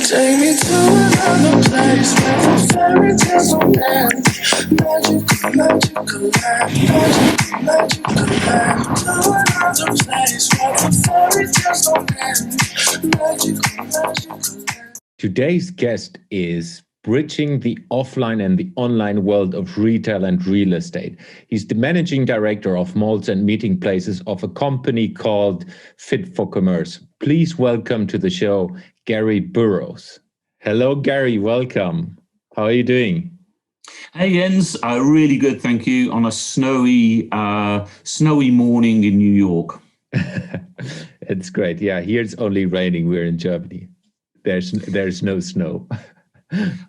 Take me to another place where the fairy tales don't end. Magical, magical land. Magical, magical land. To another place where the fairy tales don't end. Magical, magical land. Today's guest is bridging the offline and the online world of retail and real estate. He's the managing director of malls and meeting places of a company called Fit for Commerce. Please welcome to the show, Gary Burrows. Hello, Gary. Welcome. How are you doing? Hey, Jens. Really good, thank you. On a snowy morning in New York. It's great. Yeah, here it's only raining. We're in Germany. There's no snow.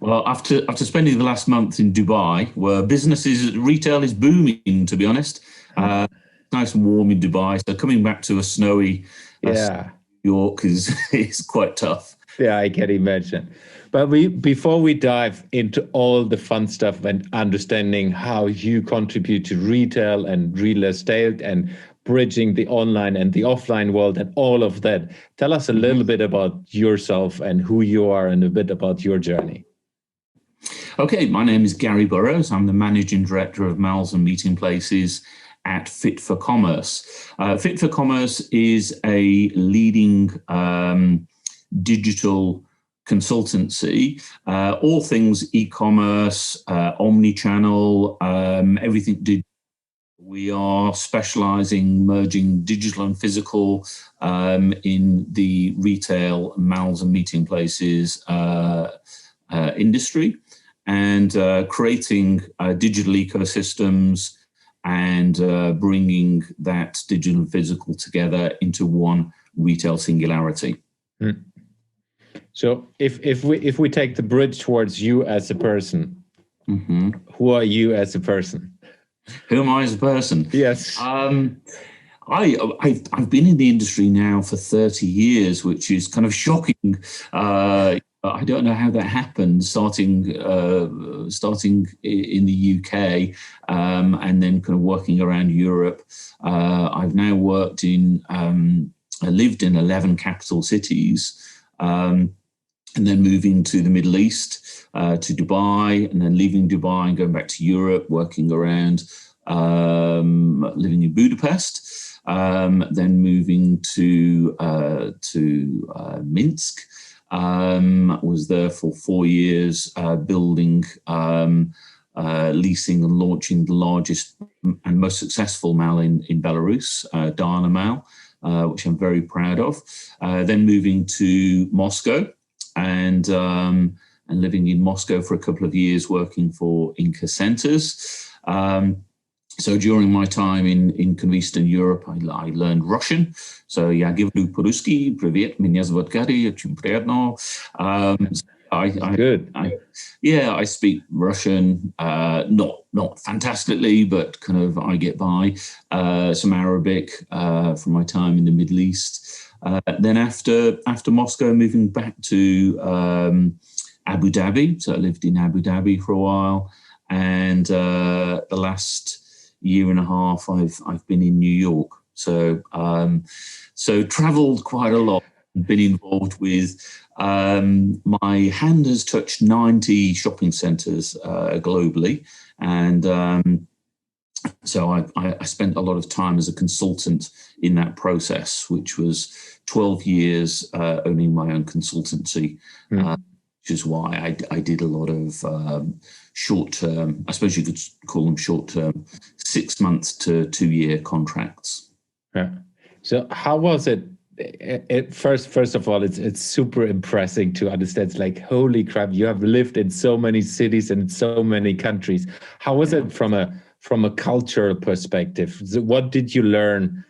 Well, after spending the last month in Dubai, where retail is booming, to be honest. Nice and warm in Dubai. So coming back to a snowy New York is quite tough. Yeah, I can imagine. But before we dive into all the fun stuff and understanding how you contribute to retail and real estate and bridging the online and the offline world and all of that, tell us a little bit about yourself and who you are and a bit about your journey. Okay, my name is Gary Burrows. I'm the managing director of malls and meeting places at Fit for Commerce. Fit for Commerce is a leading digital consultancy, all things e-commerce, omni-channel, everything digital. We are specializing merging digital and physical in the retail, malls and meeting places industry, and creating digital ecosystems and bringing that digital and physical together into one retail singularity. Mm. So if we take the bridge towards you as a person, who are you as a person? Who am I as a person? Yes. I've been in the industry now for 30 years, which is kind of shocking. I don't know how that happened, starting in the UK and then kind of working around Europe. I've now lived in 11 capital cities. And then moving to the Middle East, to Dubai, and then leaving Dubai and going back to Europe, working around, living in Budapest, then moving to Minsk. Was there for 4 years, building, leasing and launching the largest and most successful mall in Belarus, Diana Mall, which I'm very proud of. Then moving to Moscow. And living in Moscow for a couple of years, working for IKEA Centres. So during my time in kind of Eastern Europe, I learned Russian. So я говорю по-русски. Привет, меня зовут Gary. Очень приятно. Good. I speak Russian, not fantastically, but kind of I get by. Some Arabic from my time in the Middle East. Then after Moscow, moving back to Abu Dhabi. So I lived in Abu Dhabi for a while, and the last year and a half I've been in New York. So travelled quite a lot. Been involved with. My hand has touched 90 shopping centres globally, and so I spent a lot of time as a consultant in that process, which was 12 years owning my own consultancy, which is why I did a lot of short-term, I suppose you could call them short-term, 6 months to 2-year contracts. Yeah. So how was it? First of all, it's super impressive to understand. It's like, holy crap, you have lived in so many cities and so many countries. How was it from a cultural perspective? What did you learn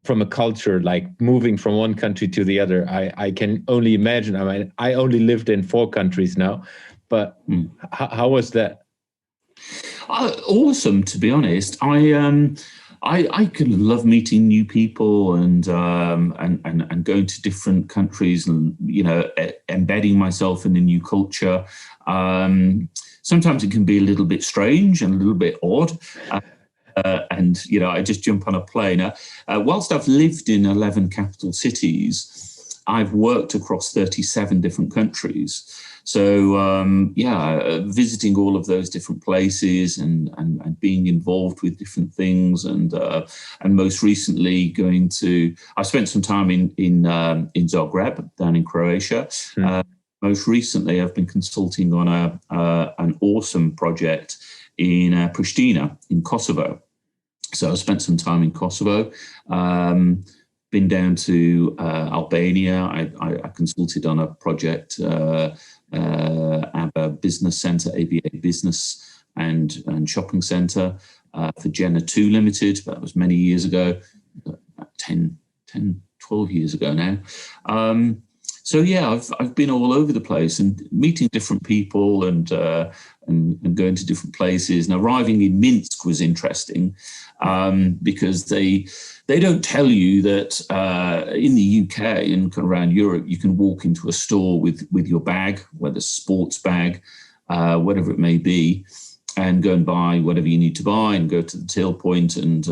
from a culture, like moving from one country to the other? I can only imagine. I mean, I only lived in 4 countries now, but how was that? Awesome, to be honest. I could love meeting new people and going to different countries and, embedding myself in a new culture. Sometimes it can be a little bit strange and a little bit odd. And I just jump on a plane. Whilst I've lived in 11 capital cities, I've worked across 37 different countries. So visiting all of those different places and being involved with different things, and most recently I spent some time in Zagreb down in Croatia. Most recently, I've been consulting on an awesome project in Pristina in Kosovo. So I spent some time in Kosovo. Been down to Albania. I consulted on a project, ABBA Business Centre, ABA Business and Shopping Centre for Jenna 2 Limited. That was many years ago, about 10, 12 years ago now. So yeah, I've been all over the place and meeting different people and going to different places. And arriving in Minsk was interesting because they don't tell you that in the UK and kind of around Europe, you can walk into a store with your bag, whether it's a sports bag, whatever it may be, and go and buy whatever you need to buy and go to the till point and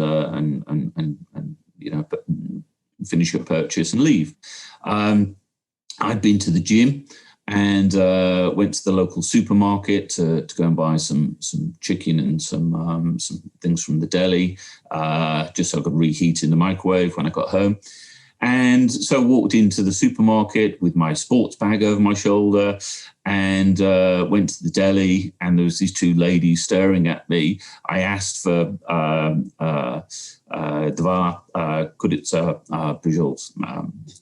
finish your purchase and leave. I'd been to the gym and went to the local supermarket to go and buy some chicken and some things from the deli, just so I could reheat in the microwave when I got home. And so I walked into the supermarket with my sports bag over my shoulder and went to the deli, and there was these two ladies staring at me. I asked for dva kurica pižols,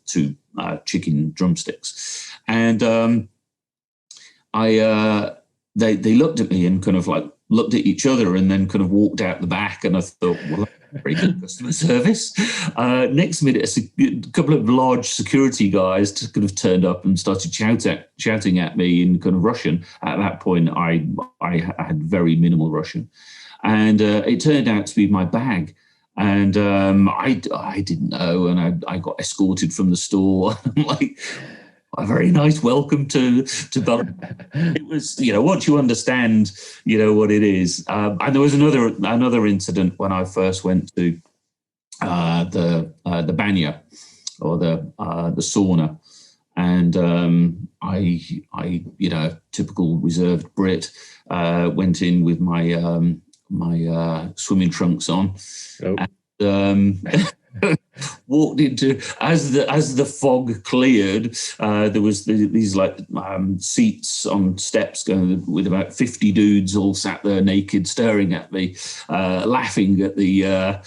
two chicken drumsticks. And they looked at me and kind of like looked at each other and then kind of walked out the back. And I thought, well, very good customer service. Next minute, a couple of large security guys just kind of turned up and started shouting at me in kind of Russian. At that point, I had very minimal Russian. And it turned out to be my bag. And I didn't know, and I got escorted from the store. I'm like, a very nice welcome to Belgium. It was, once you understand, what it is. And there was another incident when I first went to the banya, or the sauna, and I typical reserved Brit, went in with my swimming trunks on. Oh. And, walked into, as the fog cleared, there was these seats on steps going with about 50 dudes all sat there naked, staring at me, laughing at the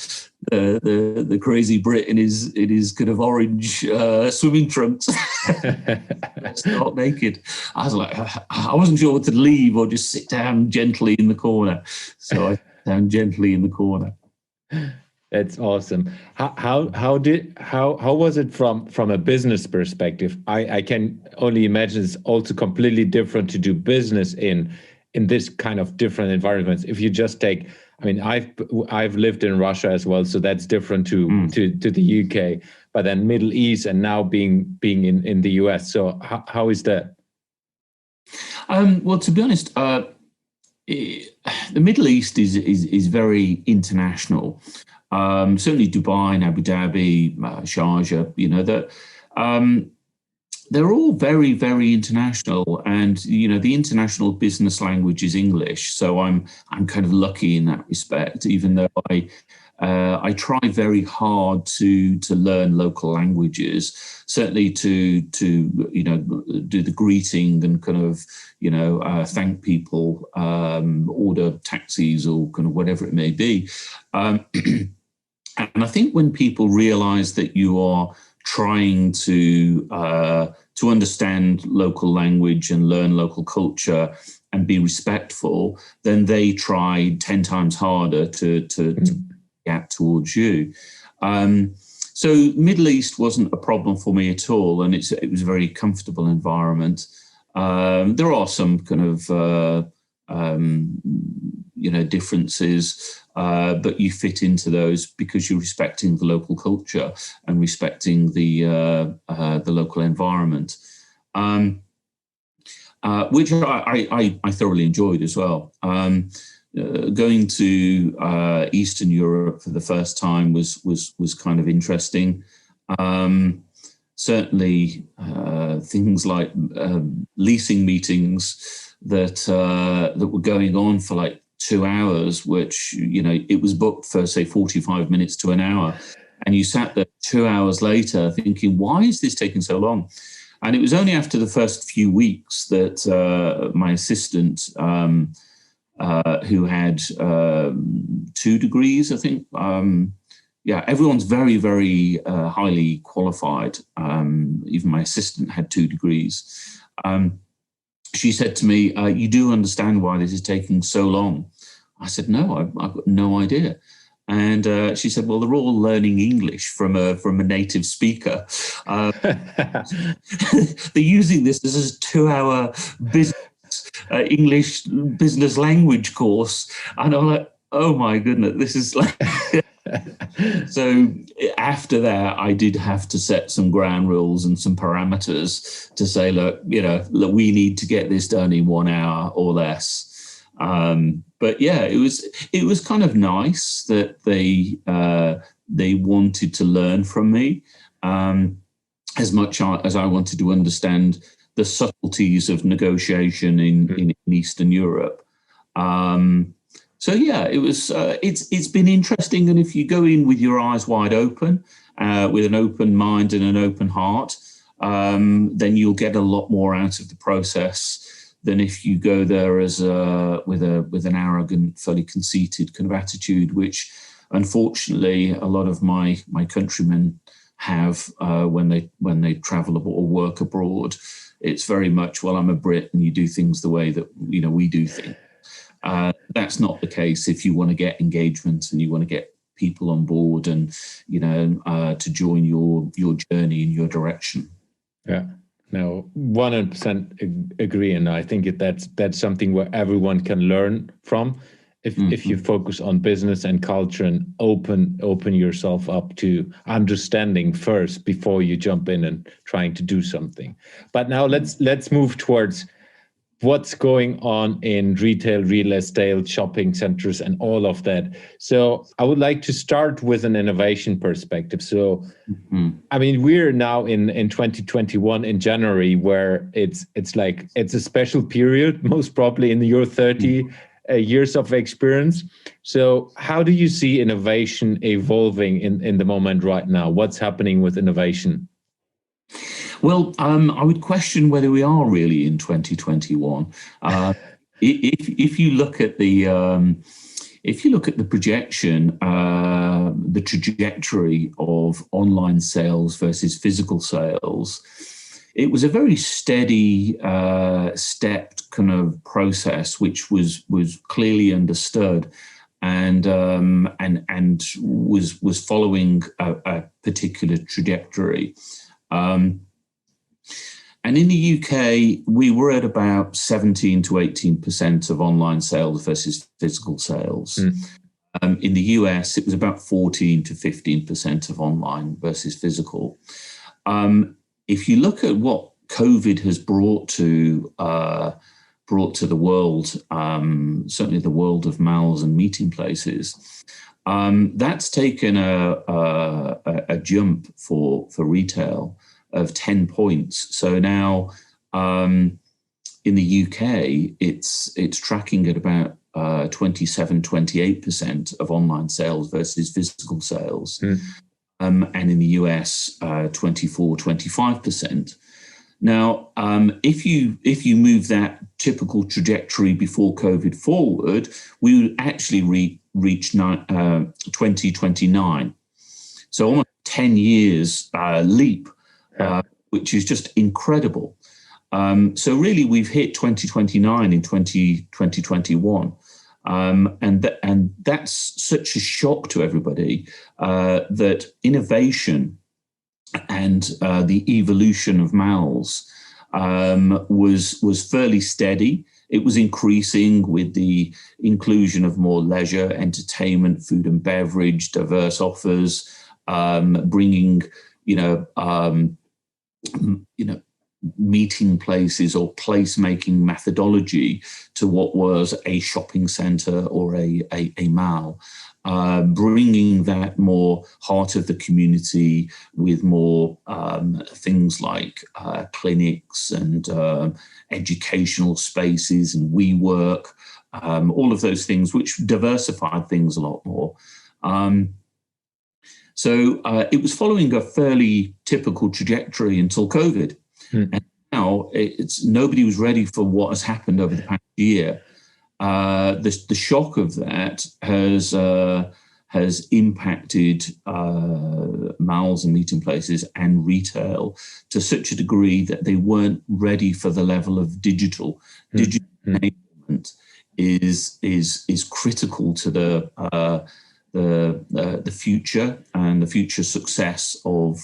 crazy Brit in his kind of orange swimming trunks, stark naked. I was like, I wasn't sure whether to leave or just sit down gently in the corner. So I sat down gently in the corner. That's awesome. How was it from a business perspective? I can only imagine it's also completely different to do business in this kind of different environments. If you just take, I've lived in Russia as well, so that's different to the UK. But then Middle East, and now being in the US. So how is that? Well, to be honest, the Middle East is very international. Certainly Dubai and Abu Dhabi, Sharjah, that they're all very, very international, and the international business language is English. So I'm kind of lucky in that respect, even though I try very hard to learn local languages, certainly to do the greeting and kind of thank people, order taxis or kind of whatever it may be. And I think when people realize that you are trying to understand local language and learn local culture and be respectful, then they try 10 times harder to get towards you. So Middle East wasn't a problem for me at all, and it was a very comfortable environment. There are some kind of differences, but you fit into those because you're respecting the local culture and respecting the local environment, which I thoroughly enjoyed as well. Going to Eastern Europe for the first time was kind of interesting. certainly things like leasing meetings that were going on for like 2 hours, which, it was booked for, say, 45 minutes to an hour. And you sat there 2 hours later thinking, why is this taking so long? And it was only after the first few weeks that my assistant, who had 2 degrees, I think, everyone's very, very highly qualified. Even my assistant had 2 degrees. She said to me, you do understand why this is taking so long? I said, no, I've got no idea. And she said, well, they're all learning English from a native speaker. They're using this as a 2-hour business English business language course. And I'm like, oh my goodness, this is like... So after that, I did have to set some ground rules and some parameters to say, look, we need to get this done in 1 hour or less. But yeah, it was kind of nice that they wanted to learn from me as much as I wanted to understand the subtleties of negotiation in Eastern Europe. So yeah, it was. It's been interesting, and if you go in with your eyes wide open, with an open mind and an open heart, then you'll get a lot more out of the process than if you go there as with an arrogant, fairly conceited kind of attitude, which unfortunately a lot of my countrymen have when they travel or work abroad. It's very much, well, I'm a Brit, and you do things the way that we do things. That's not the case if you want to get engagement and you want to get people on board and to join your journey in your direction. Yeah, no, 100% agree, and I think that's something where everyone can learn from. If you focus on business and culture and open yourself up to understanding first before you jump in and trying to do something. But now let's move towards what's going on in retail, real estate, shopping centers, and all of that. So I would like to start with an innovation perspective. So, I mean, we're now in 2021 in January, where it's a special period, most probably in your 30 years of experience. So how do you see innovation evolving in the moment right now? What's happening with innovation? Well, I would question whether we are really in 2021. If you look at the projection, the trajectory of online sales versus physical sales, it was a very steady, stepped kind of process, which was clearly understood, and was following a particular trajectory. And in the UK, we were at about 17 to 18% of online sales versus physical sales. In the US, it was about 14 to 15% of online versus physical. If you look at what COVID has brought to the world, certainly the world of malls and meeting places, that's taken a jump for retail of 10 points. So now in the UK, it's tracking at about 27, 28% of online sales versus physical sales. And in the US, 24, 25%. Now, if you move that typical trajectory before COVID forward, we would actually reach 2029. So almost 10 years leap. Which is just incredible. So really, we've hit 2029 in 2021. And that's such a shock to everybody that innovation and the evolution of malls was fairly steady. It was increasing with the inclusion of more leisure, entertainment, food and beverage, diverse offers, bringing meeting places or placemaking methodology to what was a shopping center or a mall. bringing that more heart of the community with more things like clinics and educational spaces and WeWork, all of those things, which diversified things a lot more. So it was following a fairly typical trajectory until COVID. And now nobody was ready for what has happened over the past year. The shock of that has impacted malls and meeting places and retail to such a degree that they weren't ready for the level of digital. Digital enablement is critical to the future and the future success of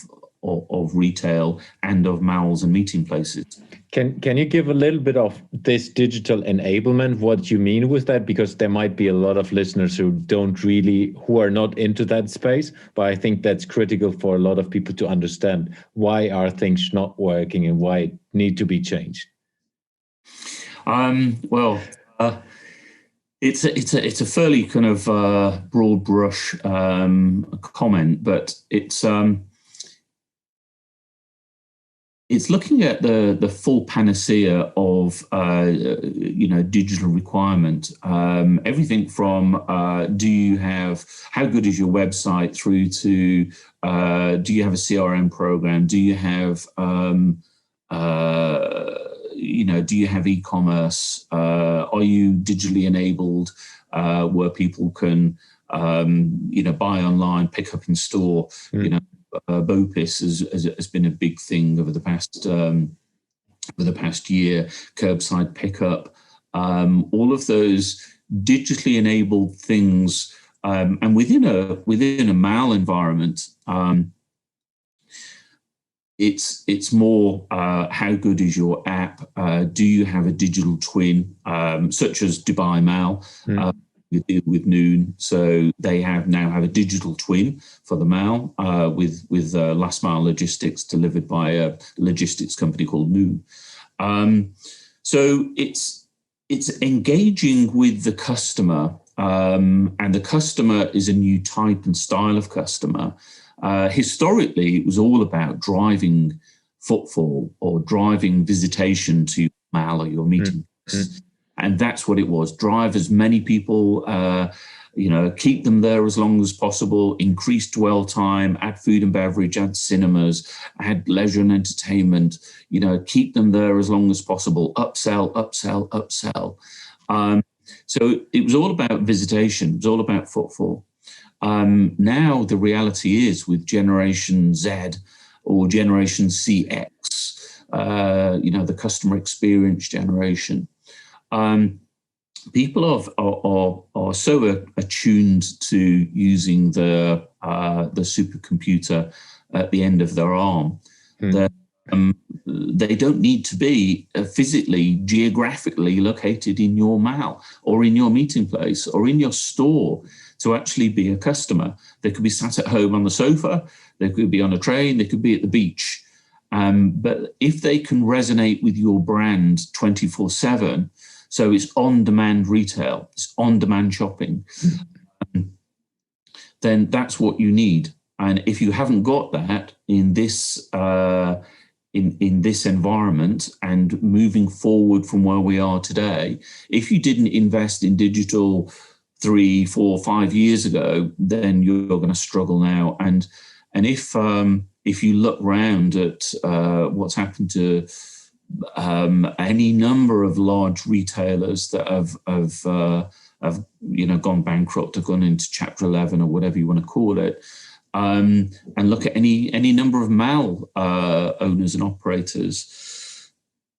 retail and of malls and meeting places. Can you give a little bit of this digital enablement, what you mean with that? Because there might be a lot of listeners who are not into that space, but I think that's critical for a lot of people to understand why are things not working and why it need to be changed. It's a fairly kind of broad brush comment, but it's looking at the full panacea of digital requirement. Everything from how good is your website, through to do you have a CRM program? Do you have do you have e-commerce? Are you digitally enabled where people can buy online, pick up in store? BOPIS has been a big thing over the past year. Curbside pickup, all of those digitally enabled things, and within a MAL environment, it's more how good is your app? Do you have a digital twin, such as Dubai Mal? We deal with Noon, so they now have a digital twin for the Mal with last mile logistics delivered by a logistics company called Noon. So it's engaging with the customer, and the customer is a new type and style of customer. Historically, it was all about driving footfall or driving visitation to Mal or your meeting. And that's what it was. Drive as many people, keep them there as long as possible, increase dwell time, add food and beverage, add cinemas, add leisure and entertainment, keep them there as long as possible, upsell, upsell, upsell. So it was all about visitation. It was all about footfall. Now the reality is with Generation Z or Generation CX, the customer experience generation, people are so attuned to using the supercomputer at the end of their arm that they don't need to be physically, geographically located in your mall or in your meeting place or in your store to actually be a customer. They could be sat at home on the sofa, they could be on a train, they could be at the beach. But if they can resonate with your brand 24/7, so it's on-demand retail, it's on-demand shopping, then that's what you need. And if you haven't got that in this in this environment and moving forward from where we are today, if you didn't invest in digital 3, 4, 5 years ago, then you're going to struggle now. And if you look round at what's happened to any number of large retailers that have gone bankrupt or gone into Chapter 11 or whatever you want to call it, and look at any number of MAL owners and operators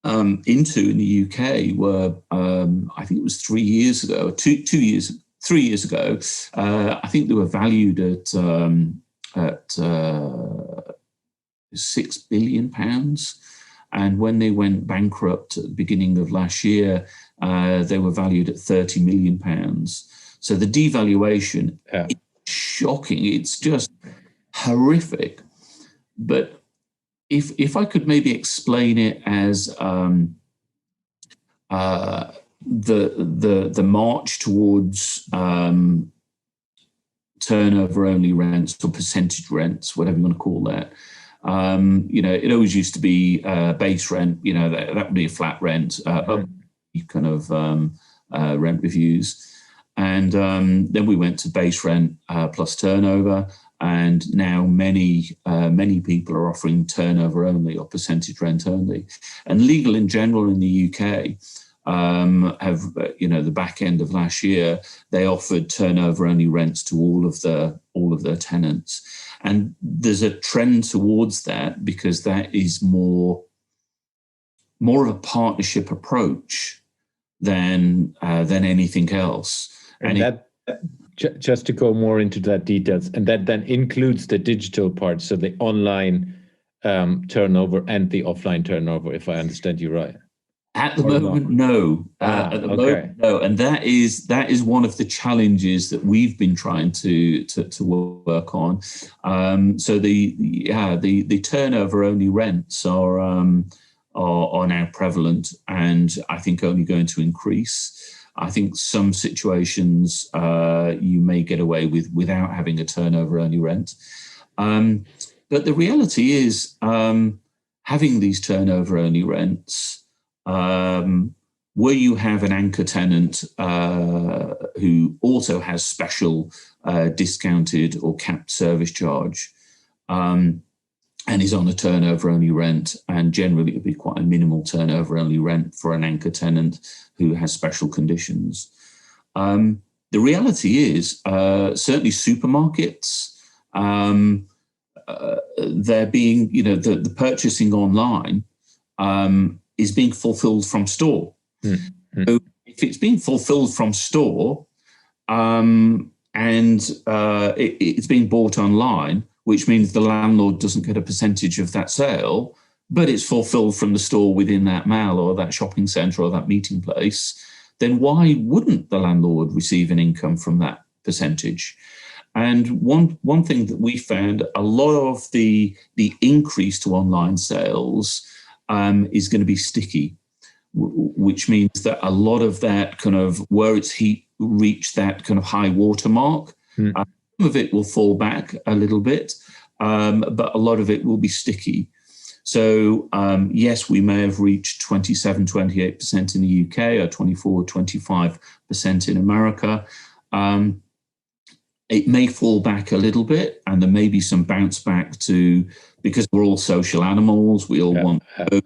in the UK, were I think it was 3 years ago, 3 years ago, I think they were valued at £6 billion. And when they went bankrupt at the beginning of last year, they were valued at £30 million. So the devaluation is shocking. It's just horrific. But if I could maybe explain it as the march towards turnover only rents or percentage rents, whatever you want to call that. It always used to be base rent. That would be a flat rent, kind of rent reviews. And then we went to base rent plus turnover. And now many people are offering turnover only or percentage rent only. And legal in general in the UK have, the back end of last year, they offered turnover only rents to all of their tenants. And there's a trend towards that because that is more of a partnership approach than anything else. And just to go more into that details, and that then includes the digital part, so the online turnover and the offline turnover, if I understand you right. At the moment, no. At the moment, no. And that is one of the challenges that we've been trying to work on. So the turnover only rents are now prevalent, and I think only going to increase. I think some situations you may get away without having a turnover only rent. But the reality is having these turnover only rents, where you have an anchor tenant who also has special discounted or capped service charge and is on a turnover only rent, and generally it would be quite a minimal turnover only rent for an anchor tenant who has special conditions. The reality is certainly supermarkets, they're being, the purchasing online is being fulfilled from store. Mm-hmm. So if it's being fulfilled from store and it's being bought online, which means the landlord doesn't get a percentage of that sale, but it's fulfilled from the store within that mall or that shopping centre or that meeting place, then why wouldn't the landlord receive an income from that percentage? And one thing that we found, a lot of the increase to online sales is going to be sticky, which means that a lot of that kind of where it's reached that kind of high water mark, some of it will fall back a little bit, but a lot of it will be sticky. So yes, we may have reached 27, 28% in the UK or 24, 25% in America. It may fall back a little bit, and there may be some bounce back because we're all social animals. We all want to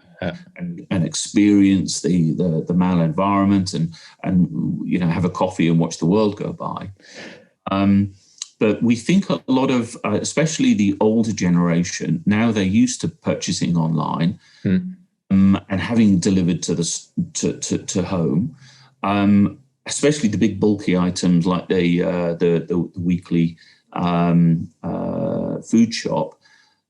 and experience the mall environment and have a coffee and watch the world go by. But we think a lot of, especially the older generation, now they're used to purchasing online and having delivered to home. Especially the big bulky items like the weekly food shop.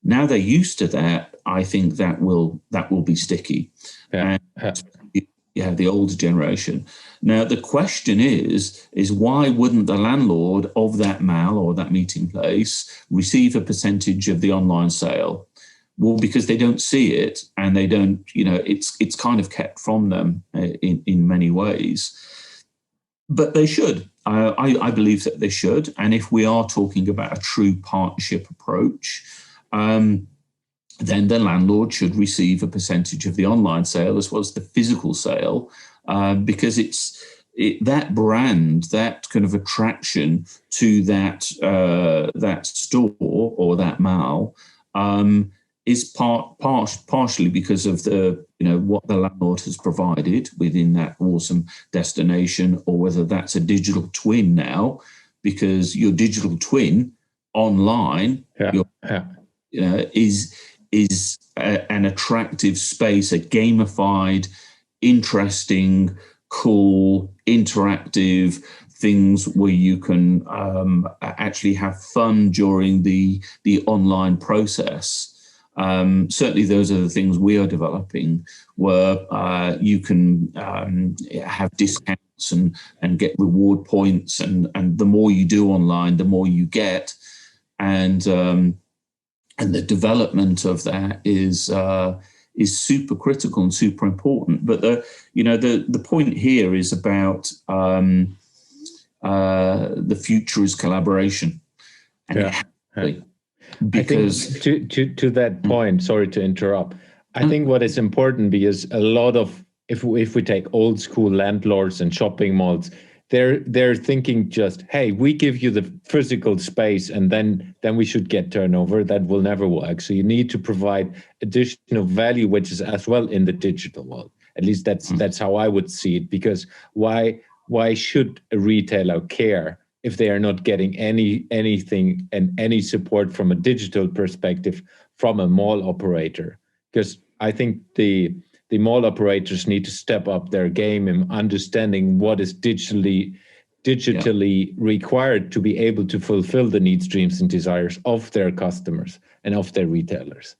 Now they're used to that. I think that will be sticky. The older generation. Now the question is why wouldn't the landlord of that mall or that meeting place receive a percentage of the online sale? Well, because they don't see it, and they don't. It's kind of kept from them in many ways. But they should. I believe that they should. And if we are talking about a true partnership approach, then the landlord should receive a percentage of the online sale as well as the physical sale, because that brand, that kind of attraction to that store or that mall is partially because of what the landlord has provided within that awesome destination, or whether that's a digital twin now, because your digital twin online is an attractive space, a gamified, interesting, cool, interactive things where you can actually have fun during the online process. Certainly those are the things we are developing, where you can have discounts and get reward points, and the more you do online, the more you get, and the development of that is super critical and super important. But the point here is about the future is collaboration. And Yeah. because I think to that point, sorry to interrupt. I think what is important, because a lot of, if we take old school landlords and shopping malls, they're thinking just, hey, we give you the physical space and then we should get turnover. That will never work. So you need to provide additional value, which is as well in the digital world. At least that's how I would see it. Because why should a retailer care if they are not getting anything and any support from a digital perspective from a mall operator? Because I think the mall operators need to step up their game in understanding what is digitally required to be able to fulfill the needs, dreams, and desires of their customers and of their retailers.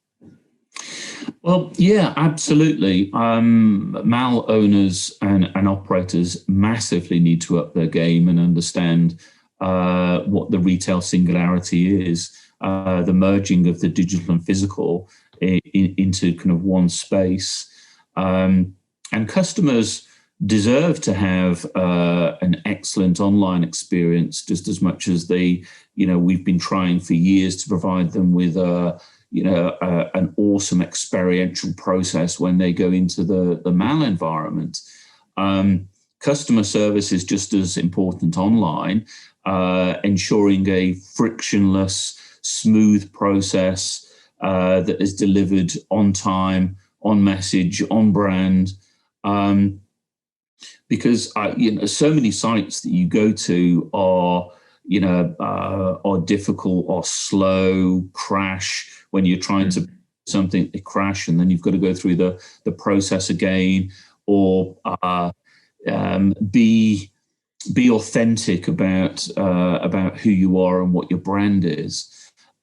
Well, yeah, absolutely. Mall owners and operators massively need to up their game and understand what the retail singularity is, the merging of the digital and physical into kind of one space. And customers deserve to have an excellent online experience just as much as we've been trying for years to provide them with an awesome experiential process when they go into the mall environment. Customer service is just as important online, ensuring a frictionless, smooth process that is delivered on time, on message, on brand. Because so many sites that you go to are difficult or slow, crash when you're trying to something, they crash, and then you've got to go through the process again, or be authentic about who you are and what your brand is.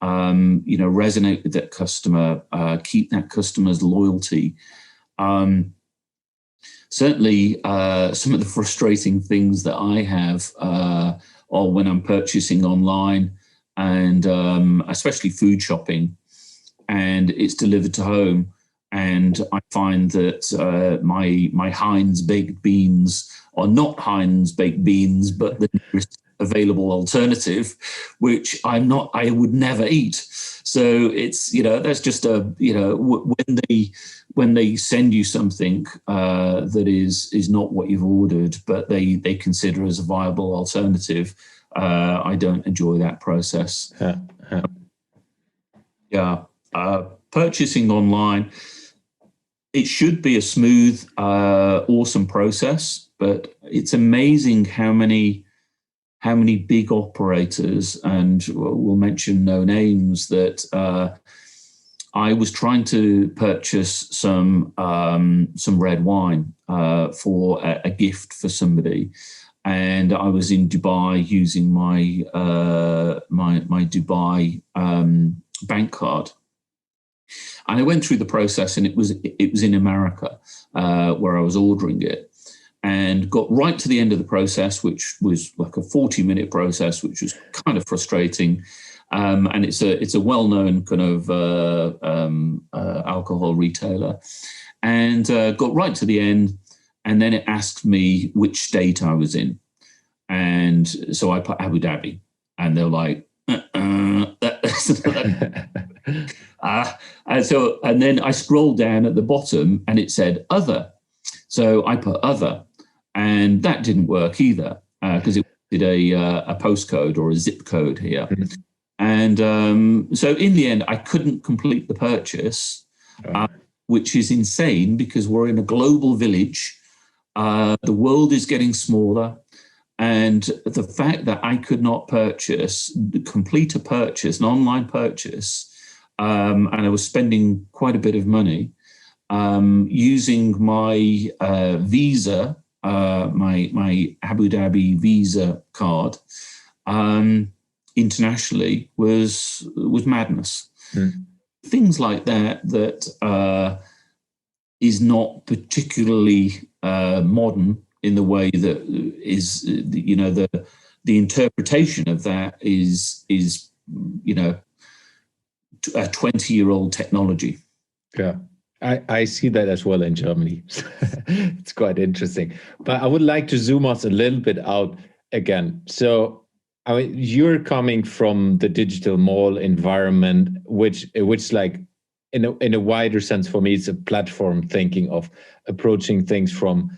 Resonate with that customer, keep that customer's loyalty. Certainly, some of the frustrating things that I have are when I'm purchasing online, and especially food shopping, and it's delivered to home, and I find that my Heinz baked beans are not Heinz baked beans, but the nearest available alternative, which I would never eat. So it's that's just when they send you something that is not what you've ordered, but they consider as a viable alternative. I don't enjoy that process. Purchasing online, it should be a smooth, awesome process, but it's amazing how many big operators, and we'll mention no names, that I was trying to purchase some red wine for a gift for somebody, and I was in Dubai using my Dubai bank card, and I went through the process, and it was in America where I was ordering it. And got right to the end of the process, which was like a 40-minute process, which was kind of frustrating. And it's a well-known kind of alcohol retailer. And got right to the end, and then it asked me which state I was in. And so I put Abu Dhabi, and they're like, and then I scrolled down at the bottom, and it said other. So I put other. And that didn't work either, because it did a postcode or a zip code here. Mm-hmm. And so in the end, I couldn't complete the purchase, which is insane because we're in a global village. The world is getting smaller. And the fact that I could not complete a purchase, an online purchase, and I was spending quite a bit of money using my Visa, my Abu Dhabi Visa card, internationally was madness. Things like that is not particularly modern in the way that is the interpretation of that is a 20-year-old technology. Yeah. I see that as well in Germany. It's quite interesting. But I would like to zoom us a little bit out again. So I mean, you're coming from the digital mall environment, which like in a wider sense for me, it's a platform thinking of approaching things from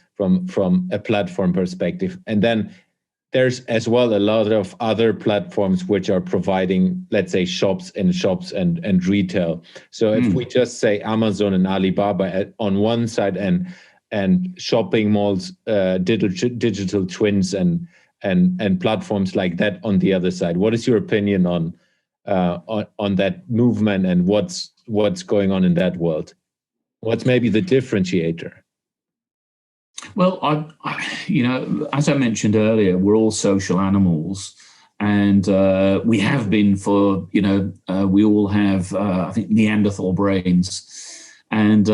a platform perspective. And then there's as well a lot of other platforms which are providing, let's say, shops and retail. So if we just say Amazon and Alibaba on one side and shopping malls, digital twins and platforms like that on the other side, what is your opinion on that movement and what's going on in that world? What's maybe the differentiator? Well, as I mentioned earlier, we're all social animals, and we have been for, we all have, I think, Neanderthal brains, and,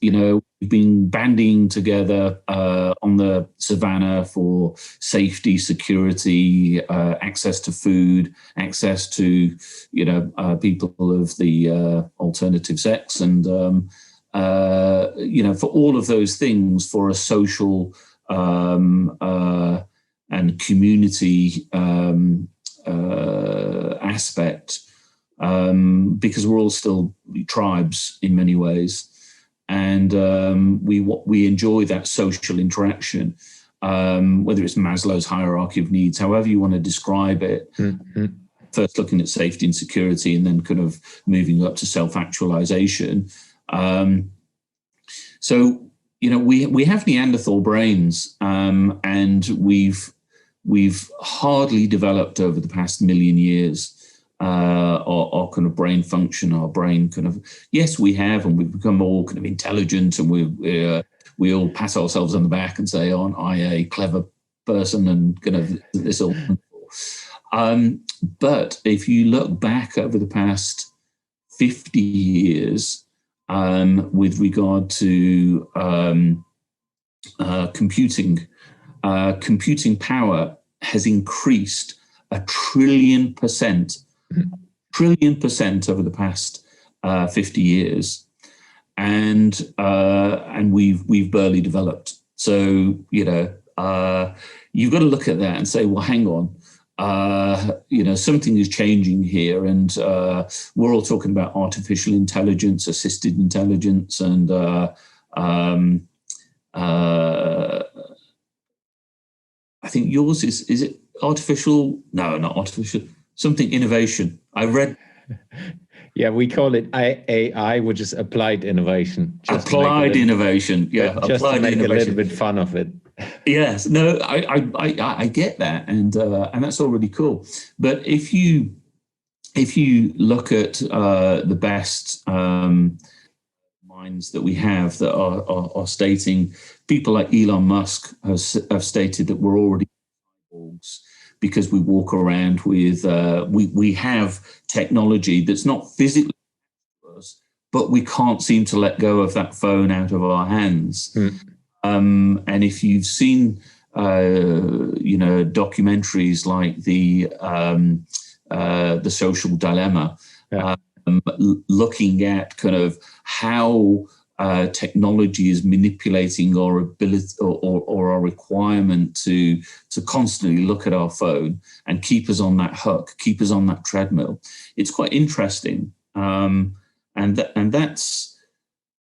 we've been banding together on the savannah for safety, security, access to food, access to, people of the alternative sex, and for all of those things, for a social and community aspect, because we're all still tribes in many ways, and we enjoy that social interaction, whether it's Maslow's hierarchy of needs, however you want to describe it. Mm-hmm. First looking at safety and security, and then kind of moving up to self-actualization. So, we have Neanderthal brains, and we've hardly developed over the past million years our kind of brain function, our brain kind of, yes, we have, and we've become all kind of intelligent, and we all pat ourselves on the back and say, aren't I a clever person, and kind of this all. But if you look back over the past 50 years, with regard to computing power has increased 1 trillion percent over the past 50 years, and we've barely developed. So you've got to look at that and say, well, hang on. Something is changing here, and we're all talking about artificial intelligence, assisted intelligence, and I think yours is it artificial? No, not artificial. Something innovation. I read. Yeah, we call it AI, which is applied innovation. Applied innovation. Yeah, just applied to make innovation. A little bit fun of it. Yes, no, I get that, and that's all really cool. But if you look at the best minds that we have that are stating, people like Elon Musk have stated that we're already cyborgs because we walk around with we have technology that's not physically to us, but we can't seem to let go of that phone out of our hands. And if you've seen, documentaries like the Social Dilemma, looking at kind of how technology is manipulating our ability or our requirement to constantly look at our phone and keep us on that hook, keep us on that treadmill. It's quite interesting, and that's.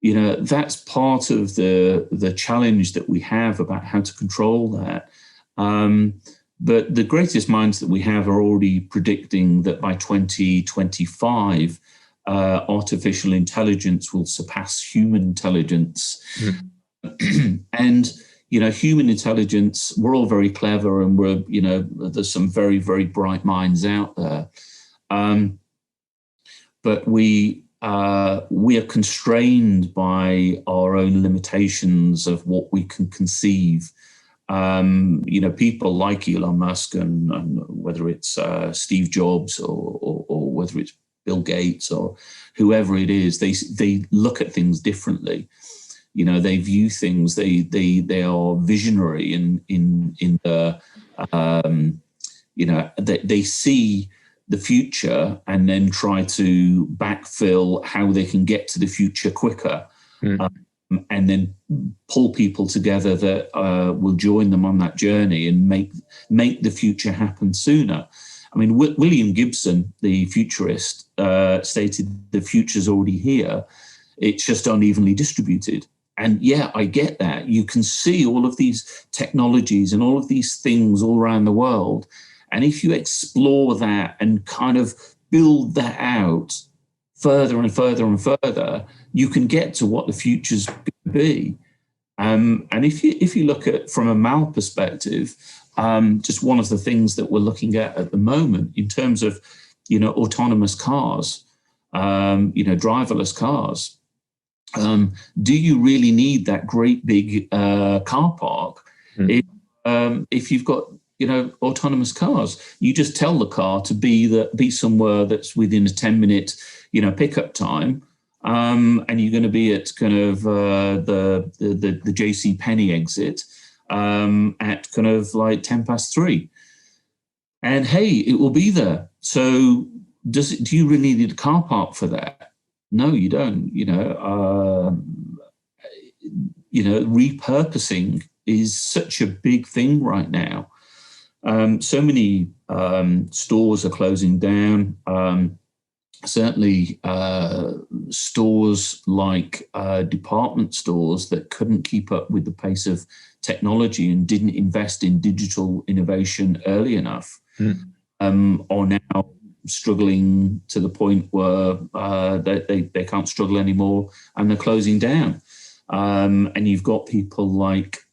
That's part of the challenge that we have about how to control that. But the greatest minds that we have are already predicting that by 2025, artificial intelligence will surpass human intelligence. And, human intelligence, we're all very clever, and there's some very, very bright minds out there. But we are constrained by our own limitations of what we can conceive. People like Elon Musk, and whether it's Steve Jobs or whether it's Bill Gates or whoever it is, they look at things differently. They view things. They are visionary in the they see the future and then try to backfill how they can get to the future quicker. and then pull people together that will join them on that journey and make the future happen sooner. I mean, William Gibson, the futurist, stated the future's already here. It's just unevenly distributed. And yeah, I get that. You can see all of these technologies and all of these things all around the world. And if you explore that and kind of build that out further and further and further, you can get to what the future's going to be. And if you look at from a MAL perspective, just one of the things that we're looking at the moment in terms of, autonomous cars, driverless cars. Do you really need that great big car park if you've got autonomous cars? You just tell the car to be somewhere that's within a 10-minute pickup time, and you're going to be at kind of the JC Penney exit at kind of like 3:10, and hey, it will be there. So do you really need a car park for that? No, you don't. Repurposing is such a big thing right now. So many stores are closing down. Certainly, stores like department stores that couldn't keep up with the pace of technology and didn't invest in digital innovation early enough are now struggling to the point where they can't struggle anymore and they're closing down. And you've got people like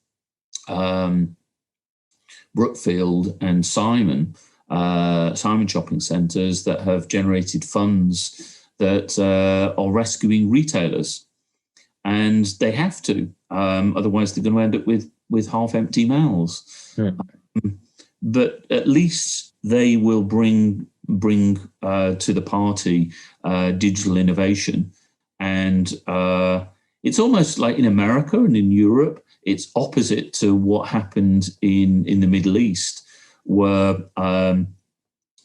Brookfield and Simon Shopping Centres that have generated funds that are rescuing retailers. And they have to, otherwise they're going to end up with half-empty mouths. Yeah. But at least they will bring to the party digital innovation. And it's almost like in America and in Europe, it's opposite to what happened in the Middle East, where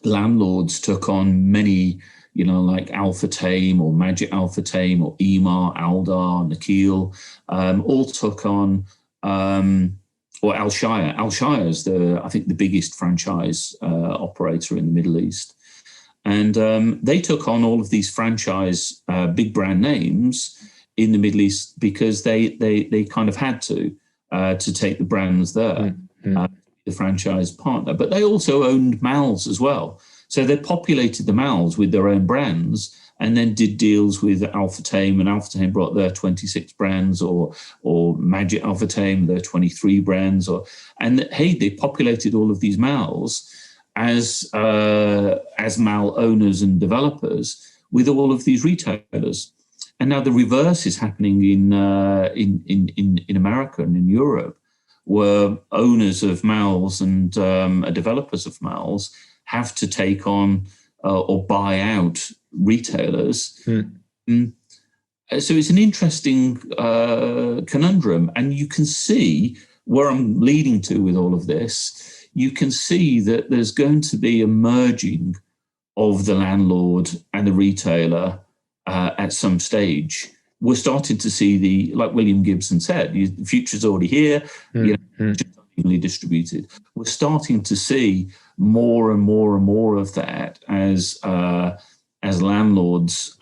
landlords took on many, like Alpha Tame or Magic Alpha Tame or Emaar, Aldar, Nakheel, all took on, or Alshaya. Alshaya is I think the biggest franchise operator in the Middle East. And they took on all of these franchise big brand names in the Middle East because they kind of had to take the brands there, the franchise partner. But they also owned MALs as well. So they populated the MALs with their own brands and then did deals with Alpha Tame, and Alpha Tame brought their 26 brands, or Magic Alpha Tame, their 23 brands, and they populated all of these MALs as MAL owners and developers with all of these retailers. And now the reverse is happening in America and in Europe, where owners of MALs and developers of MALs have to take on or buy out retailers. So it's an interesting conundrum. And you can see where I'm leading to with all of this. You can see that there's going to be a merging of the landlord and the retailer at some stage. We're starting to see like William Gibson said, the future's already here, just evenly distributed. We're starting to see more and more and more of that as landlords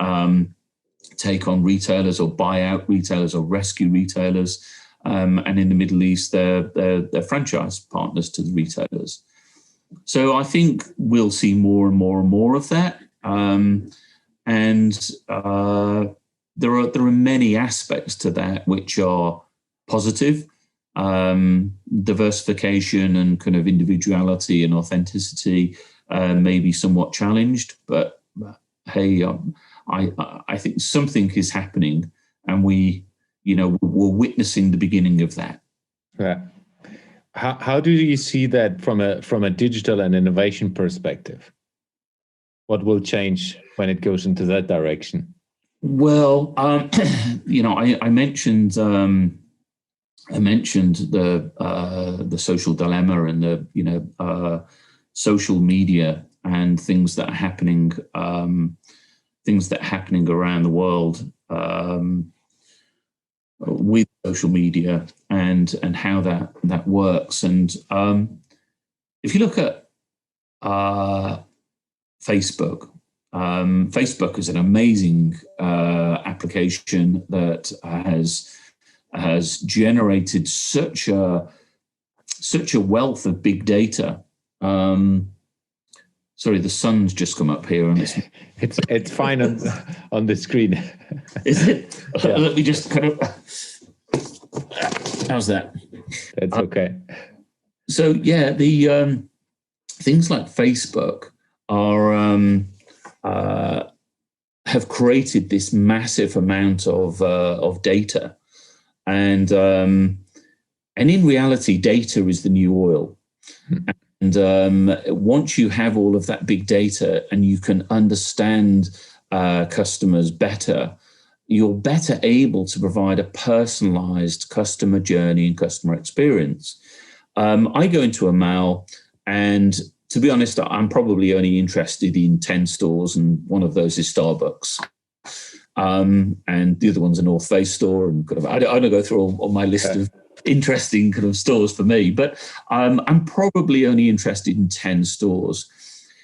take on retailers or buy out retailers or rescue retailers. And in the Middle East, they're franchise partners to the retailers. So I think we'll see more and more and more of that. There are many aspects to that which are positive. Diversification and kind of individuality and authenticity may be somewhat challenged, but hey, I think something is happening, and we're witnessing the beginning of that. Yeah. How do you see that from a digital and innovation perspective? What will change when it goes into that direction? Well, I mentioned the social dilemma and the social media and things that are happening around the world. with social media and how that works. And if you look at Facebook, Facebook is an amazing application that has generated such a wealth of big data. Sorry, the sun's just come up here, and it's fine on the screen. Is it? Yeah. Let me just kind of. How's that? That's okay. So yeah, the things like Facebook are have created this massive amount of data, and in reality, data is the new oil. And once you have all of that big data and you can understand customers better, you're better able to provide a personalized customer journey and customer experience. I go into a mall, and to be honest, I'm probably only interested in 10 stores, and one of those is Starbucks. And the other one's a North Face store. And kind of, I don't go through all my list of interesting kind of stores for me, but I'm probably only interested in 10 stores.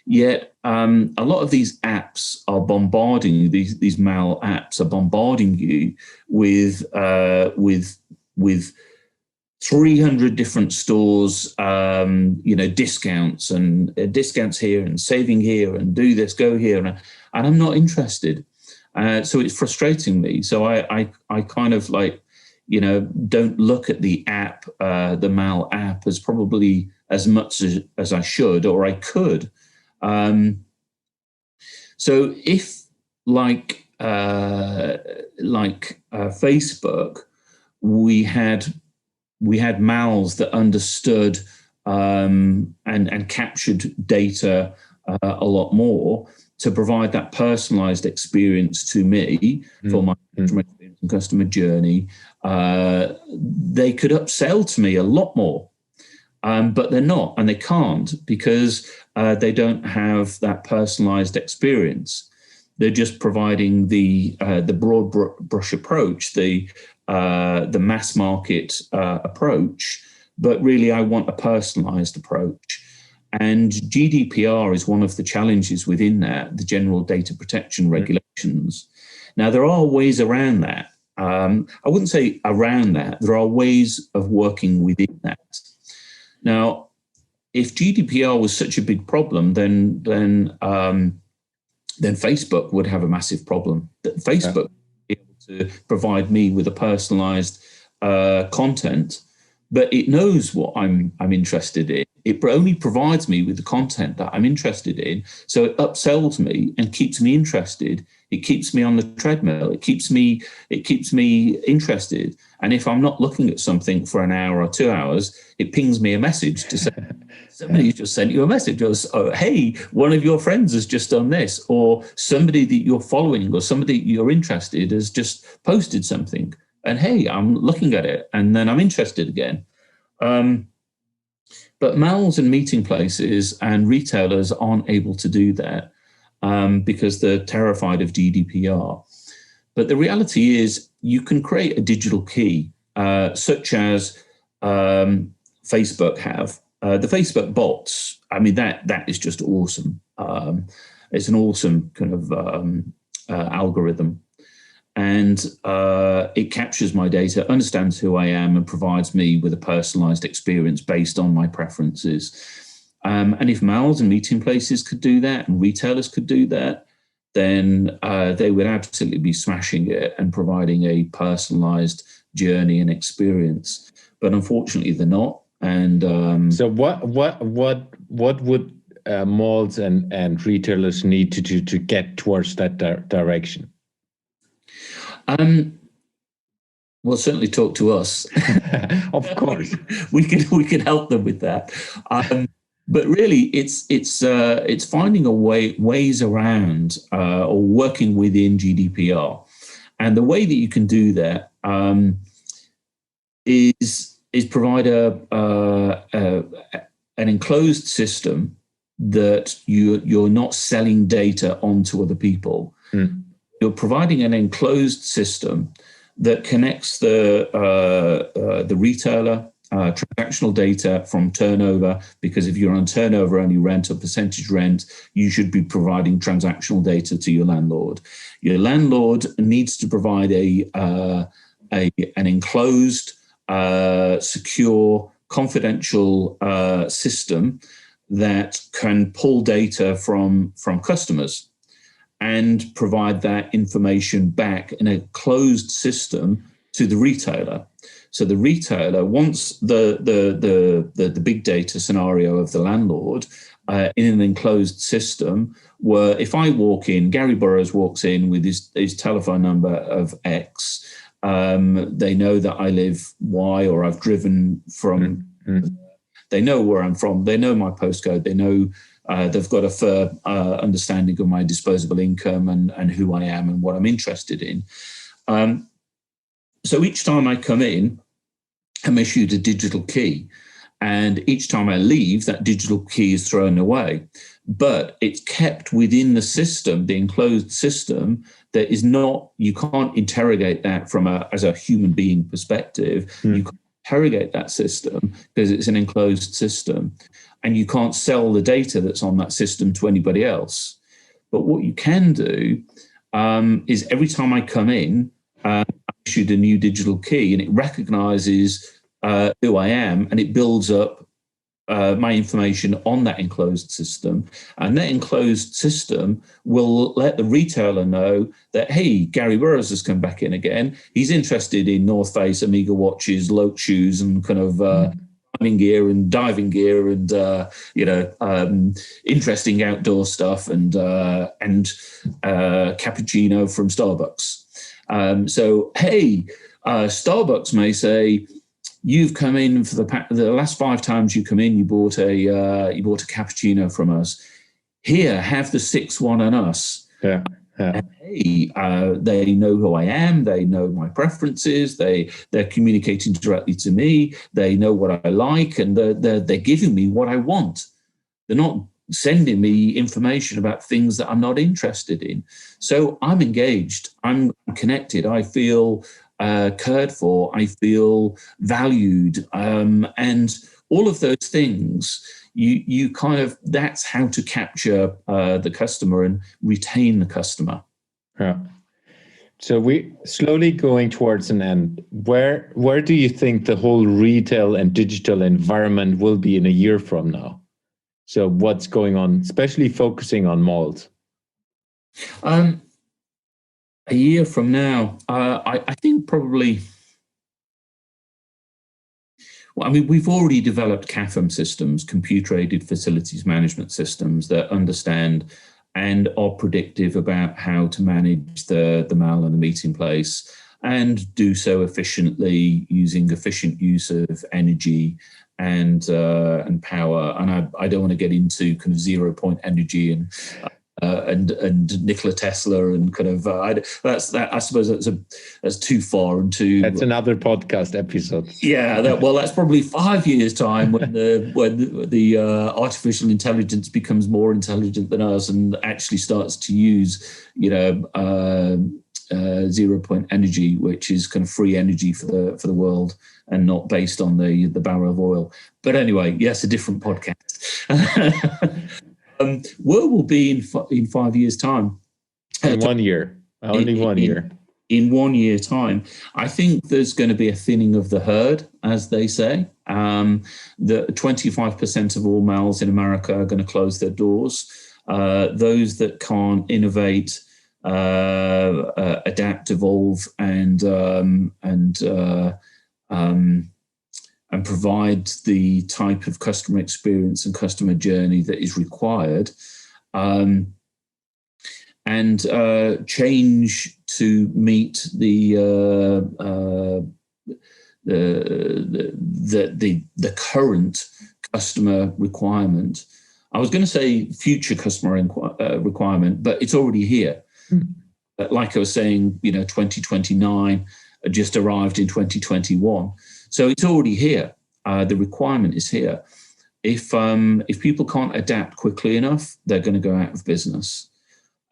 Yet a lot of these apps are bombarding you, these mall apps are bombarding you with 300 different stores, discounts and discounts here and saving here and do this, go here. And I'm not interested. So it's frustrating me. So I kind of don't look at the app, the Mal app, as probably as much as I should or I could. So if like Facebook, we had Mals that understood and captured data a lot more to provide that personalized experience to me for my customer experience and customer journey, they could upsell to me a lot more. But they're not, and they can't, because they don't have that personalized experience. They're just providing the broad brush approach, the mass market approach. But really, I want a personalized approach. And GDPR is one of the challenges within that, the General Data Protection Regulations. Now, there are ways around that. I wouldn't say around that. There are ways of working within that. Now, if GDPR was such a big problem, then Facebook would have a massive problem. That Facebook would be able to provide me with a personalized content, but it knows what I'm interested in. It only provides me with the content that I'm interested in. So it upsells me and keeps me interested. It keeps me on the treadmill. It keeps me interested. And if I'm not looking at something for an hour or 2 hours, it pings me a message to say, somebody just sent you a message, or hey, one of your friends has just done this, or somebody that you're following or somebody you're interested has just posted something. And hey, I'm looking at it and then I'm interested again. But malls and meeting places and retailers aren't able to do that because they're terrified of GDPR. But the reality is you can create a digital key, such as Facebook have. The Facebook bots, I mean, that is just awesome. It's an awesome kind of algorithm. And it captures my data, understands who I am, and provides me with a personalized experience based on my preferences. And if malls and meeting places could do that, and retailers could do that, then they would absolutely be smashing it and providing a personalized journey and experience. But unfortunately, they're not. And so, what would malls and retailers need to do to get towards that direction? Well, certainly talk to us. Of course, we can help them with that. But really, it's finding ways around or working within GDPR, and the way that you can do that is provide an enclosed system that you're not selling data onto other people. You're providing an enclosed system that connects the retailer, transactional data from turnover, because if you're on turnover only rent or percentage rent, you should be providing transactional data to your landlord. Your landlord needs to provide an enclosed, secure, confidential system that can pull data from customers and provide that information back in a closed system to the retailer. So the retailer wants the big data scenario of the landlord in an enclosed system where if I walk in, Gary Burrows walks in with his telephone number of X, they know that I live Y or I've driven from, they know where I'm from, they know my postcode, they know they've got a fair understanding of my disposable income and who I am and what I'm interested in. So each time I come in, I'm issued a digital key. And each time I leave, that digital key is thrown away. But it's kept within the system, the enclosed system, that is not, you can't interrogate that as a human being perspective. You can't interrogate that system because it's an enclosed system. And you can't sell the data that's on that system to anybody else. But what you can do is every time I come in, I issued a new digital key and it recognizes who I am and it builds up my information on that enclosed system. And that enclosed system will let the retailer know that, hey, Gary Burrows has come back in again. He's interested in North Face, Omega watches, Loke shoes and kind of climbing gear and diving gear and, interesting outdoor stuff and cappuccino from Starbucks. So, hey, Starbucks may say, you've come in for the last 5 times you come in, you bought a cappuccino from us. Here, have the 6th one on us. Yeah. And, hey, they know who I am. They know my preferences. They're communicating directly to me. They know what I like, and they're giving me what I want. They're not sending me information about things that I'm not interested in. So I'm engaged. I'm connected. I feel cared for. I feel valued, and all of those things. You kind of, that's how to capture the customer and retain the customer. Yeah. So we slowly going towards an end. Where do you think the whole retail and digital environment will be in a year from now? So what's going on, especially focusing on malls? A year from now, I think probably. Well, I mean, we've already developed CAFM systems, computer-aided facilities management systems that understand and are predictive about how to manage the mall and the meeting place and do so efficiently using efficient use of energy and power. And I don't want to get into kind of 0-point energy and Nikola Tesla and kind of I suppose that's too far and too. That's another podcast episode. Yeah, that's probably 5 years time when the artificial intelligence becomes more intelligent than us and actually starts to use 0-point energy, which is kind of free energy for the world and not based on the barrel of oil. But anyway, yes, a different podcast. Where we'll be in 5 years' time? In 1 year, only 1 year. In 1 year time, I think there's going to be a thinning of the herd, as they say. The 25% of all malls in America are going to close their doors. Those that can't innovate, adapt, evolve, and provide the type of customer experience and customer journey that is required, and change to meet the current customer requirement. I was going to say future customer requirement, but it's already here. Like I was saying, 2029 just arrived in 2021. So it's already here. The requirement is here. If people can't adapt quickly enough, they're going to go out of business.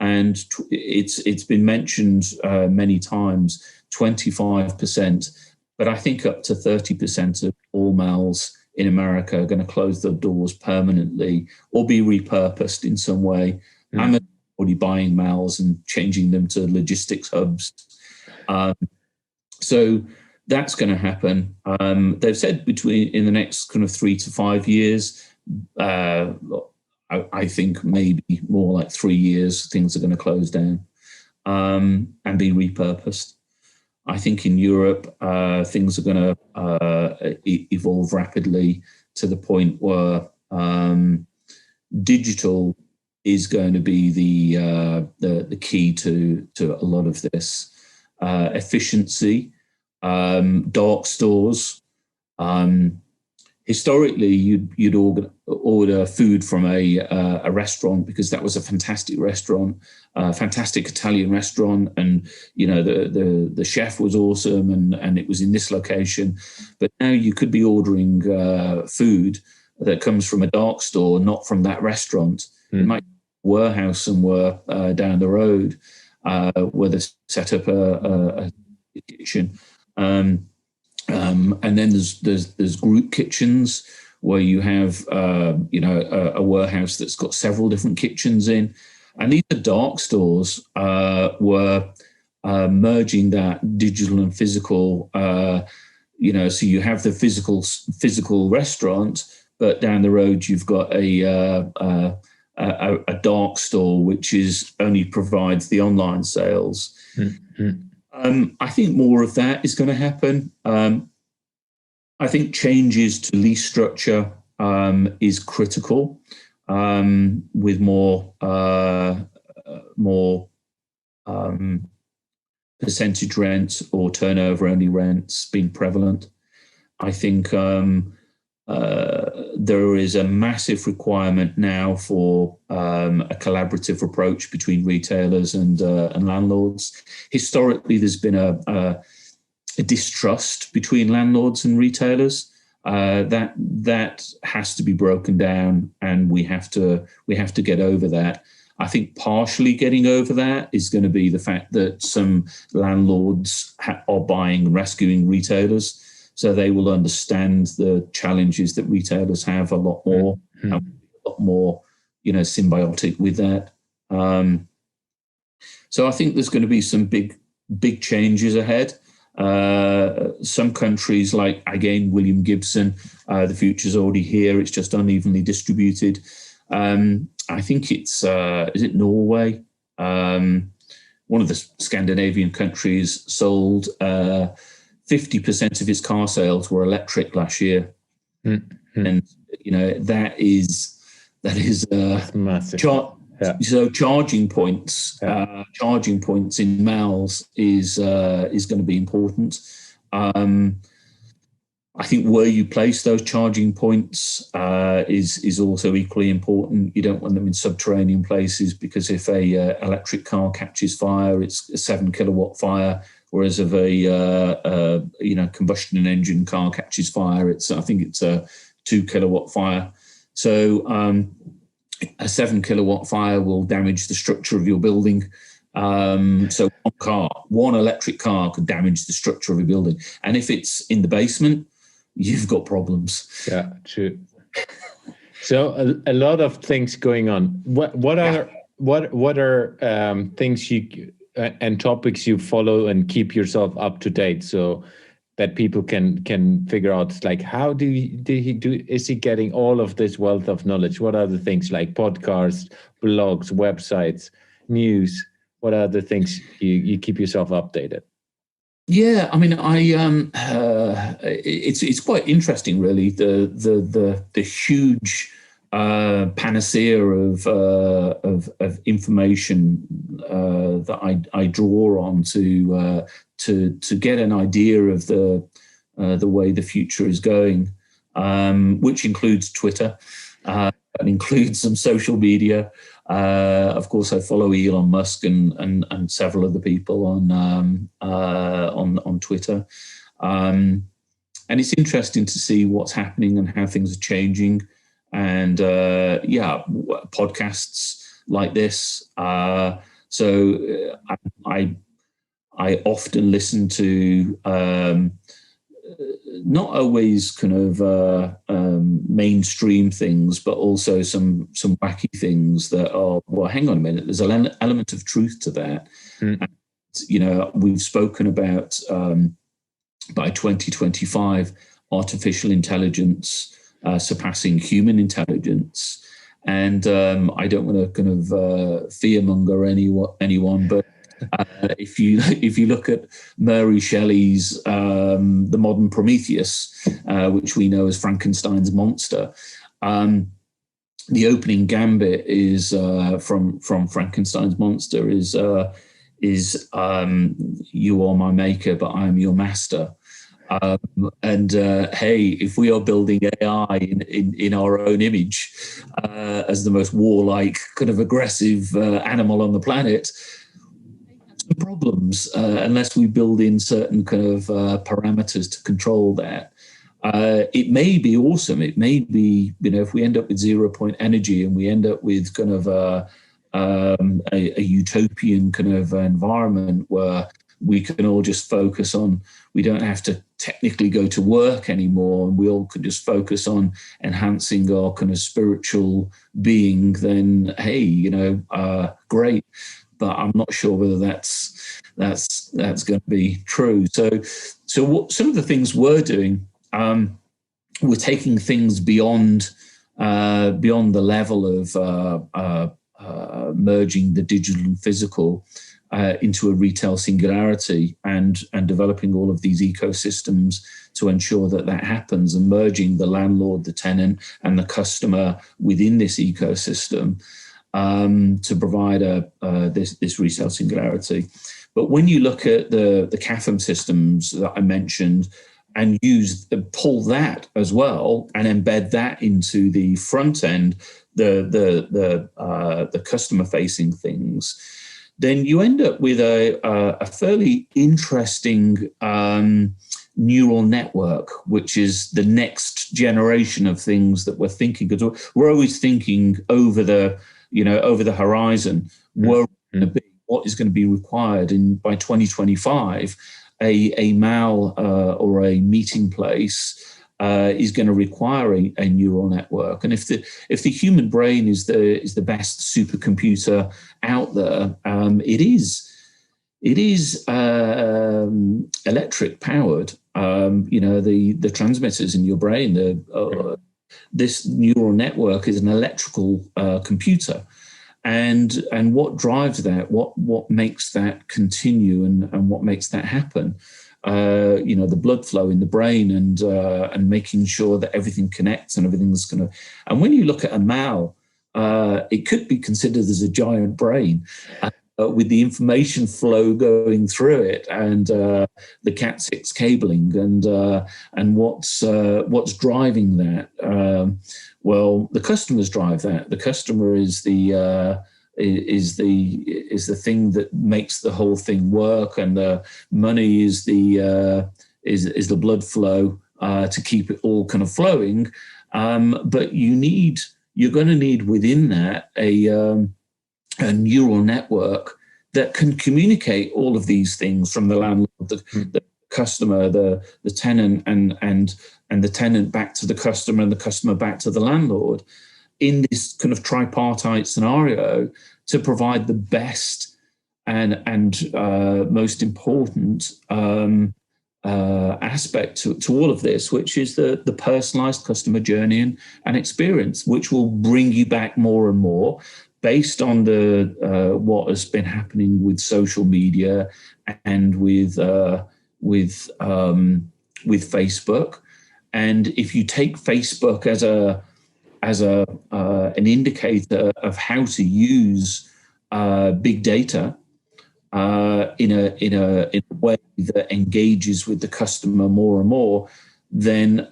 and it's been mentioned many times, 25%, but I think up to 30% of all malls in America are going to close their doors permanently or be repurposed in some way. I'm already buying malls and changing them to logistics hubs. So that's going to happen. They've said in the next kind of 3 to 5 years, I think maybe more like 3 years, things are going to close down and be repurposed. I think in Europe, things are going to evolve rapidly to the point where digital is going to be the key to a lot of this. Efficiency, dark stores. Historically, you'd order food from a restaurant because that was a fantastic restaurant, a fantastic Italian restaurant, and the chef was awesome, and it was in this location. But now you could be ordering food that comes from a dark store, not from that restaurant. It might be a warehouse somewhere down the road where they set up a kitchen. And then there's group kitchens where you have a warehouse that's got several different kitchens in, and these are dark stores were merging that digital and physical. So you have the physical restaurant, but down the road you've got a dark store which only provides the online sales. Mm-hmm. I think more of that is going to happen. I think changes to lease structure is critical, with more percentage rents or turnover only rents being prevalent. I think there is a massive requirement now for a collaborative approach between retailers and landlords. Historically, there's been a distrust between landlords and retailers. That has to be broken down, and we have to get over that. I think partially getting over that is going to be the fact that some landlords are buying and rescuing retailers. So they will understand the challenges that retailers have a lot more, symbiotic with that. So I think there's going to be some big changes ahead. Some countries, like again William Gibson, the future's already here. It's just unevenly distributed. I think it's is it Norway? One of the Scandinavian countries sold 50% of its car sales were electric last year, and that is massive. So charging points in malls is going to be important. I think where you place those charging points is also equally important. You don't want them in subterranean places, because if a electric car catches fire, it's a 7 kilowatt fire. Whereas if a combustion engine car catches fire, I think it's a 2 kilowatt fire. So a 7 kilowatt fire will damage the structure of your building. So one electric car could damage the structure of a building, and if it's in the basement, you've got problems. Yeah, true. So a lot of things going on. What are things you and topics you follow and keep yourself up to date, so that people can figure out, like, how is he getting all of this wealth of knowledge? What are the things, like podcasts, blogs, websites, news? What are the things you keep yourself updated? Yeah, I mean, it's quite interesting, really. The huge panacea of information that I draw on to get an idea of the way the future is going, which includes Twitter, and includes some social media. Of course, I follow Elon Musk and several other people on Twitter, and it's interesting to see what's happening and how things are changing. And podcasts like this. So I often listen to not always kind of mainstream things, but also some wacky things that are, well, hang on a minute, there's an element of truth to that. And, we've spoken about by 2025, artificial intelligence surpassing human intelligence. And I don't want to kind of fearmonger anyone, but if you look at Mary Shelley's The Modern Prometheus, which we know as Frankenstein's monster, the opening gambit is from Frankenstein's monster is you are my maker, but I am your master. Hey, if we are building AI in our own image as the most warlike, kind of aggressive animal on the planet, problems unless we build in certain kind of parameters to control that. It may be awesome. It may be, if we end up with 0 point energy and we end up with kind of a utopian kind of environment where we can all just focus on, we don't have to technically go to work anymore, and we all could just focus on enhancing our kind of spiritual being, then hey, great. But I'm not sure whether that's going to be true. So what some of the things we're doing, we're taking things beyond the level of merging the digital and physical into a retail singularity, and developing all of these ecosystems to ensure that happens, and merging the landlord, the tenant, and the customer within this ecosystem. To provide this retail singularity. But when you look at the CAFM systems that I mentioned, and pull that as well and embed that into the front end, the customer facing things, then you end up with a fairly interesting neural network, which is the next generation of things that we're thinking. Because we're always thinking over the horizon, what is going to be required by 2025, a mall or a meeting place is going to require a neural network. And if the human brain is the best supercomputer out there, it is electric powered. The transmitters in your brain, this neural network is an electrical computer, and what drives that, what makes that continue, and what makes that happen, the blood flow in the brain, and making sure that everything connects and everything's going to. And when you look at a mall, it could be considered as a giant brain. With the information flow going through it, and the Cat6 cabling, and what's driving that? Well, the customers drive that. The customer is the thing that makes the whole thing work, and the money is the blood flow to keep it all kind of flowing. But you're going to need within that a neural network that can communicate all of these things, from the landlord, the customer, the tenant, and the tenant back to the customer, and the customer back to the landlord, in this kind of tripartite scenario, to provide the best and most important aspect to all of this, which is the personalized customer journey and experience, which will bring you back more and more, based on what has been happening with social media and with Facebook. And if you take Facebook as an indicator of how to use big data in a way that engages with the customer more and more, then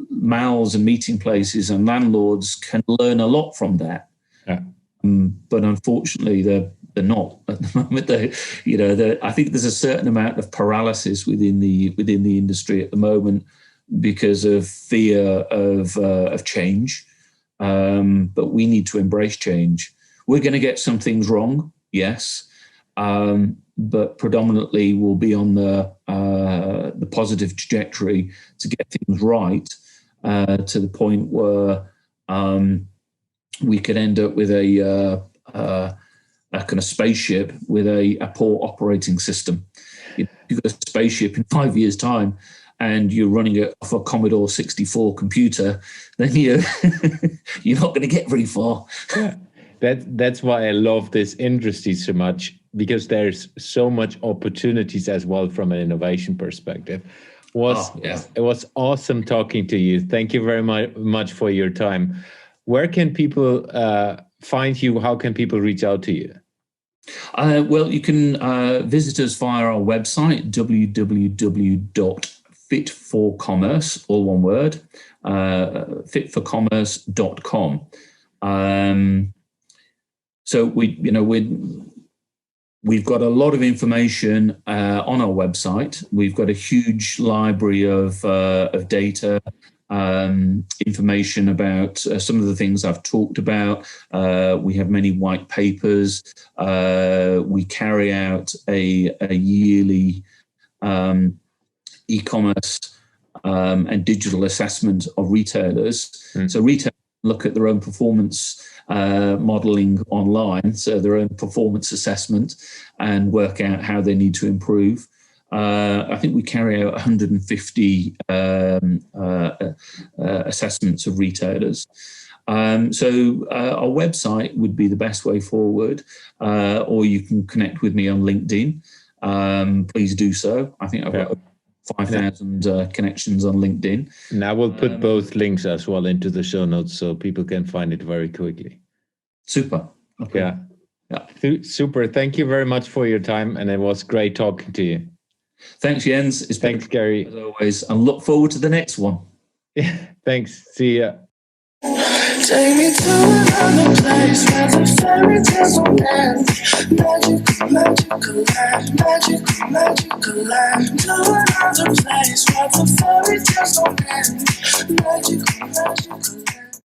malls and meeting places and landlords can learn a lot from that. Yeah. But unfortunately, they're not at the moment. I think there's a certain amount of paralysis within the industry at the moment because of fear of change. But we need to embrace change. We're going to get some things wrong. yes, but predominantly will be on the positive trajectory to get things right to the point where we could end up with a kind of spaceship with a poor operating system. If you've got a spaceship in 5 years' time and you're running it off a Commodore 64 computer, then you're not going to get very far. Yeah. That's why I love this industry so much, because there's so much opportunities as well from an innovation perspective. It was awesome talking to you. Thank you very much for your time. Where can people find you? How can people reach out to you? Well, you can visit us via our website, www.fitforcommerce, all one word, fitforcommerce.com. So we've got a lot of information on our website. We've got a huge library of data, information about some of the things I've talked about. We have many white papers. We carry out a yearly e-commerce and digital assessment of retailers. So retailers look at their own performance modeling online, so their own performance assessment, and work out how they need to improve. I think we carry out 150 assessments of retailers. So our website would be the best way forward, or you can connect with me on LinkedIn. Please do so. I think I've got 5,000 connections on LinkedIn. And I will put both links as well into the show notes so people can find it very quickly. Super. Okay. Yeah. Super. Thank you very much for your time, and it was great talking to you. Thanks, Jens. Thanks, Gary. As always, and look forward to the next one. Yeah. Thanks. See ya. Take me to another place where the fairy tales don't end. Magical, magical land, magical, magical land. To another place where the fairy tales don't end. Magical, magical land.